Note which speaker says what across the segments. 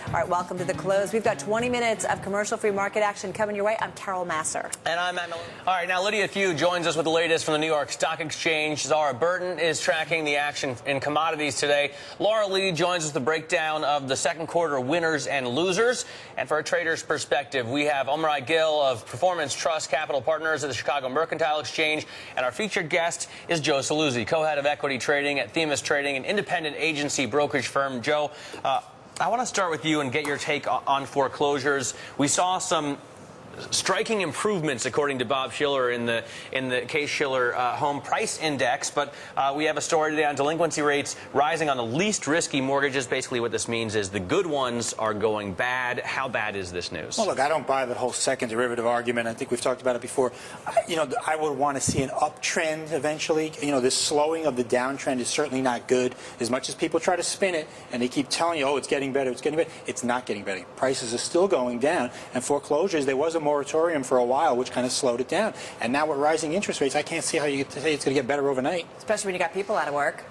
Speaker 1: All right, welcome to The Close. We've got 20 minutes of commercial-free market action coming your way. I'm Carol Masser.
Speaker 2: And I'm Matt Miller. All right, now Lydia Few joins us with the latest from the New York Stock Exchange. Zara Burton is tracking the action in commodities today. Laura Lee joins us with the breakdown of the second quarter winners and losers. And for a trader's perspective, we have Omri Gill of Performance Trust Capital Partners at the Chicago Mercantile Exchange. And our featured guest is Joe Saluzzi, co-head of equity trading at Themis Trading, an independent agency brokerage firm. Joe, I want to start with you and get your take on foreclosures. We saw some striking improvements, according to Bob Schiller, in the Case-Shiller home price index. But we have a story today on delinquency rates rising on the least risky mortgages. Basically, what this means is the good ones are going bad. How bad is this news?
Speaker 3: Well, look, I don't buy the whole second derivative argument. I think we've talked about it before. I would want to see an uptrend eventually. This slowing of the downtrend is certainly not good. As much as people try to spin it and they keep telling you, oh, it's getting better, it's not getting better. Prices are still going down. And foreclosures, there was a moratorium for a while, which kind of slowed it down. And now with rising interest rates, I can't see how you get to say it's going to get better overnight.
Speaker 1: Especially when you got people out of work.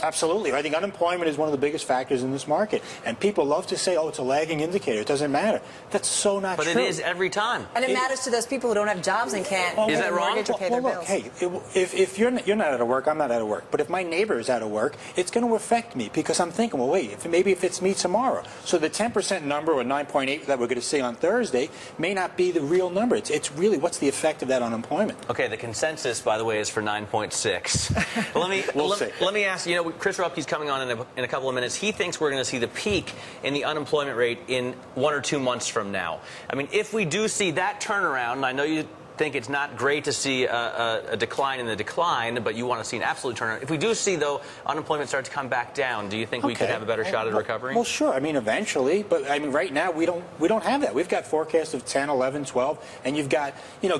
Speaker 3: Absolutely. I think unemployment is one of the biggest factors in this market. And people love to say, oh, it's a lagging indicator. It doesn't matter. That's so not true.
Speaker 2: But it is every time.
Speaker 1: And it matters to those people who don't have jobs and can't
Speaker 2: is that wrong?
Speaker 1: mortgage or pay their bills.
Speaker 3: Hey, if you're not out of work, I'm not out of work. But if my neighbor is out of work, it's going to affect me because I'm thinking, well, wait, maybe if it's me tomorrow. So the 10% number or 9.8 that we're going to see on Thursday may not be the real number. It's really what's the effect of that on employment.
Speaker 2: Okay, the consensus, by the way, is for 9.6. Let me ask you, Chris Ruppke's coming on in a couple of minutes. He thinks we're going to see the peak in the unemployment rate in 1 or 2 months from now. I mean, if we do see that turnaround, and I know you think it's not great to see a decline in the decline, but you want to see an absolute turnaround. If we do see, though, unemployment start to come back down, do you think we could have a better shot at recovery?
Speaker 3: Well, sure. I mean, eventually. But, I mean, right now, we don't have that. We've got forecasts of 10, 11, 12, and you've got,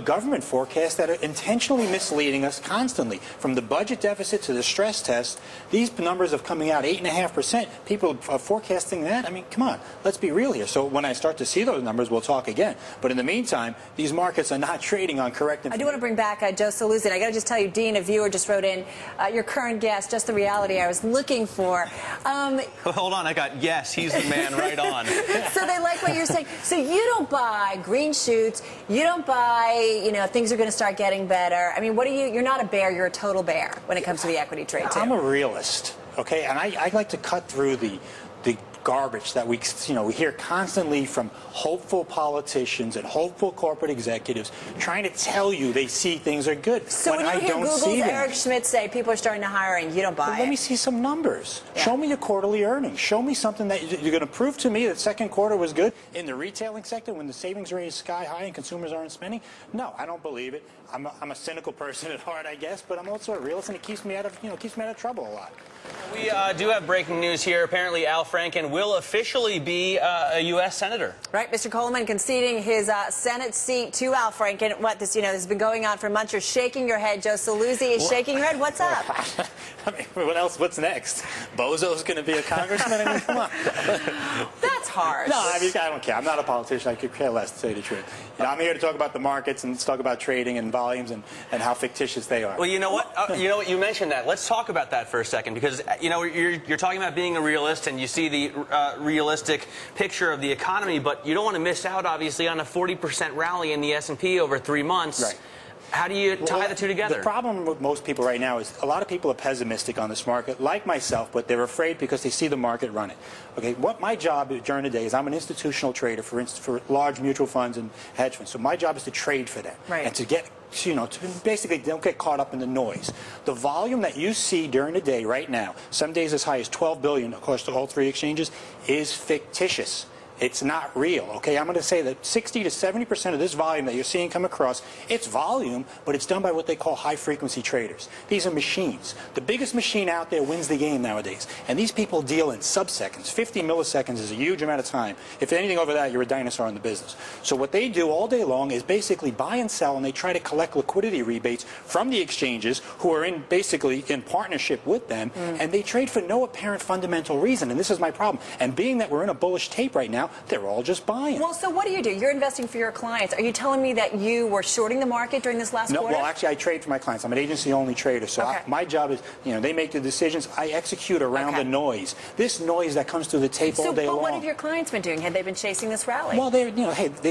Speaker 3: government forecasts that are intentionally misleading us constantly. From the budget deficit to the stress test, these numbers are coming out 8.5%. People are forecasting that. I mean, come on. Let's be real here. So when I start to see those numbers, we'll talk again. But in the meantime, these markets are not trading on correct information.
Speaker 1: I do want to bring back Joe Saluzzi. I got to just tell you, Dean, a viewer just wrote in, your current guest, just the reality I was looking for.
Speaker 2: Hold on, I got yes, he's the man right on.
Speaker 1: So they like what you're saying. So you don't buy green shoots. You don't buy, things are going to start getting better. I mean, what are you? You're not a bear. You're a total bear when it comes to the equity trade, too.
Speaker 3: I'm a realist, okay? And I like to cut through the garbage that we hear constantly from hopeful politicians and hopeful corporate executives trying to tell you they see things are good.
Speaker 1: So when you hear Google's Eric Schmidt say people are starting to hire and you don't buy it.
Speaker 3: Let me see some numbers.
Speaker 1: Yeah.
Speaker 3: Show me your quarterly earnings. Show me something that you're going to prove to me that second quarter was good in the retailing sector when the savings rate is sky high and consumers aren't spending. No, I don't believe it. I'm a cynical person at heart, I guess, but I'm also a realist, and it keeps me out of trouble a lot.
Speaker 2: We do have breaking news here. Apparently, Al Franken will officially be a U.S. Senator.
Speaker 1: Right, Mr. Coleman conceding his Senate seat to Al Franken. What this has been going on for months. You're shaking your head. Joe Saluzzi is shaking your head. What's up?
Speaker 3: I mean, what else? What's next? Bozo's going to be a congressman? I mean, come on.
Speaker 1: That's harsh.
Speaker 3: No, I mean, I don't care. I'm not a politician. I could care less, to tell you the truth. I'm here to talk about the markets and talk about trading and volumes and how fictitious they are.
Speaker 2: Well, you know what? You mentioned that. Let's talk about that for a second, because you're talking about being a realist and you see the realistic picture of the economy, but you don't want to miss out, obviously, on a 40% rally in the S&P over 3 months.
Speaker 3: Right.
Speaker 2: How do you tie the two together?
Speaker 3: The problem with most people right now is a lot of people are pessimistic on this market, like myself, but they're afraid because they see the market running. Okay, what my job during the day is I'm an institutional trader for large mutual funds and hedge funds. So my job is to trade for them and to get to basically don't get caught up in the noise. The volume that you see during the day right now, some days as high as 12 billion across all 3 exchanges, is fictitious. It's not real, okay? I'm going to say that 60 to 70% of this volume that you're seeing come across, it's volume, but it's done by what they call high-frequency traders. These are machines. The biggest machine out there wins the game nowadays. And these people deal in sub-seconds. 50 milliseconds is a huge amount of time. If anything over that, you're a dinosaur in the business. So what they do all day long is basically buy and sell, and they try to collect liquidity rebates from the exchanges who are basically in partnership with them, and they trade for no apparent fundamental reason. And this is my problem. And being that we're in a bullish tape right now, they're all just buying.
Speaker 1: Well, so what do? You're investing for your clients. Are you telling me that you were shorting the market during this last
Speaker 3: No,
Speaker 1: quarter?
Speaker 3: well, actually, I trade for my clients. I'm an agency-only trader, so
Speaker 1: Okay.
Speaker 3: my job is, they make the decisions. I execute around the noise. This noise that comes through the tape all day long.
Speaker 1: But what have your clients been doing? Have they been chasing this rally?
Speaker 3: Well,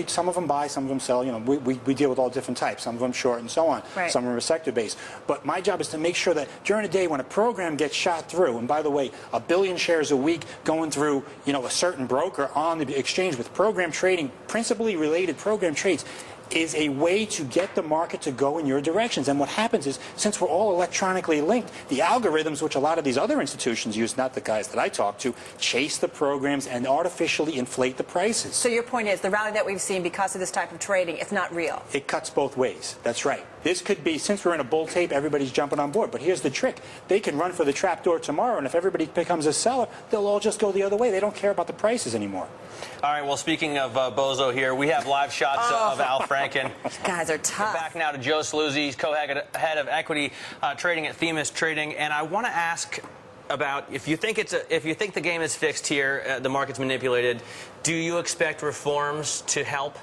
Speaker 3: some of them buy, some of them sell. We deal with all different types. Some of them short and so on.
Speaker 1: Right.
Speaker 3: Some of them are sector-based. But my job is to make sure that during the day when a program gets shot through, and by the way, 1 billion shares a week going through, a certain broker on the exchange with program trading, principally related program trades, is a way to get the market to go in your directions. And what happens is, since we're all electronically linked, the algorithms, which a lot of these other institutions use, not the guys that I talk to, chase the programs and artificially inflate the prices.
Speaker 1: So your point is the rally that we've seen because of this type of trading, it's not real.
Speaker 3: It cuts both ways. That's right. This could be, since we're in a bull tape, everybody's jumping on board. But here's the trick. They can run for the trapdoor tomorrow, and if everybody becomes a seller, they'll all just go the other way. They don't care about the prices anymore.
Speaker 2: All right, well, speaking of Bozo here, we have live shots of Al Franken.
Speaker 1: These guys are tough.
Speaker 2: Back now to Joe Saluzzi. He's co-head of equity trading at Themis Trading. And I want to ask about if you think the game is fixed here, the market's manipulated, do you expect reforms to help?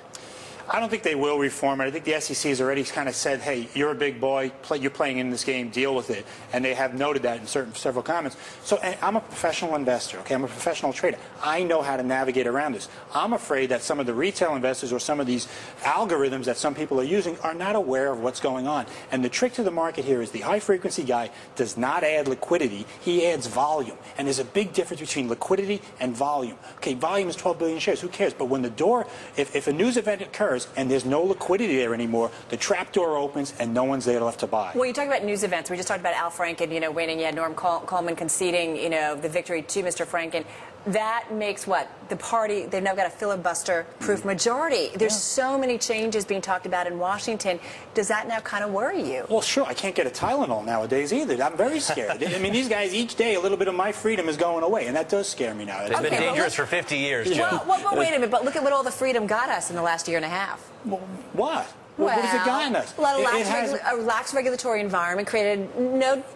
Speaker 3: I don't think they will reform it. I think the SEC has already kind of said, hey, you're a big boy, you're playing in this game, deal with it. And they have noted that in several comments. So I'm a professional investor, okay? I'm a professional trader. I know how to navigate around this. I'm afraid that some of the retail investors or some of these algorithms that some people are using are not aware of what's going on. And the trick to the market here is the high-frequency guy does not add liquidity. He adds volume. And there's a big difference between liquidity and volume. Okay, volume is 12 billion shares. Who cares? But when the door, if a news event occurs, and there's no liquidity there anymore, the trap door opens and no one's there left to buy.
Speaker 1: Well, you talk about news events. We just talked about Al Franken, winning. You had Norm Coleman conceding, the victory to Mr. Franken. That makes what? The party, they've now got a filibuster-proof majority. There's so many changes being talked about in Washington. Does that now kind of worry you?
Speaker 3: Well, sure. I can't get a Tylenol nowadays either. I'm very scared. I mean, these guys, each day, a little bit of my freedom is going away, and that does scare me now.
Speaker 2: It's been dangerous for 50 years, Joe.
Speaker 1: Well, wait a minute. But look at what all the freedom got us in the last year and a half.
Speaker 3: Well, what? What has it gotten us?
Speaker 1: A lax regulatory environment created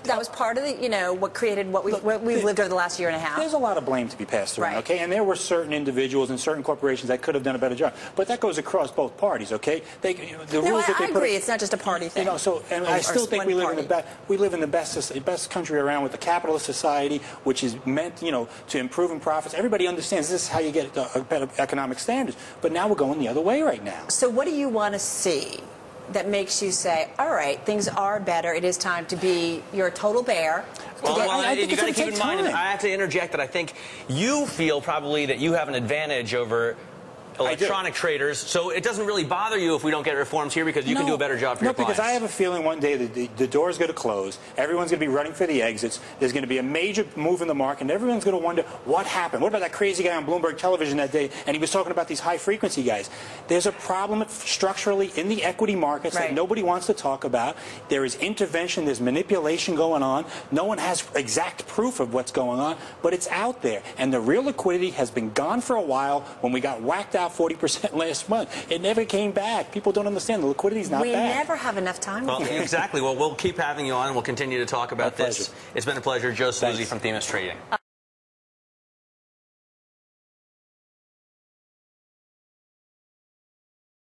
Speaker 1: that was part of the what created what we've lived over the last year and a half.
Speaker 3: There's a lot of blame to be passed around,
Speaker 1: right.
Speaker 3: Okay? And there were certain individuals and certain corporations that could have done a better job, but that goes across both parties, okay? I
Speaker 1: agree. It's not just a party thing.
Speaker 3: I still think we live in the best country around with a capitalist society, which is meant to improve in profits. Everybody understands this is how you get a better economic standards. But now we're going the other way right now.
Speaker 1: So what do you want to see that makes you say, all right, things are better, it is time to be your total bear?
Speaker 2: Well, you got to keep in mind, I have to interject that I think you feel probably that you have an advantage over electronic traders, so it doesn't really bother you if we don't get reforms here because you can do a better job for your clients.
Speaker 3: No, because I have a feeling one day that the door is going to close, everyone's going to be running for the exits, there's going to be a major move in the market, and everyone's going to wonder what happened. What about that crazy guy on Bloomberg television that day, and he was talking about these high-frequency guys? There's a problem structurally in the equity markets that nobody wants to talk about. There is intervention, there's manipulation going on. No one has exact proof of what's going on, but it's out there. And the real liquidity has been gone for a while when we got whacked out 40% last month. It never came back. People don't understand. The liquidity's not back.
Speaker 1: We never have enough time.
Speaker 2: Well, exactly. Well, we'll keep having you on, and we'll continue to talk about this. It's been a pleasure. Joe Saluzzi from Themis Trading.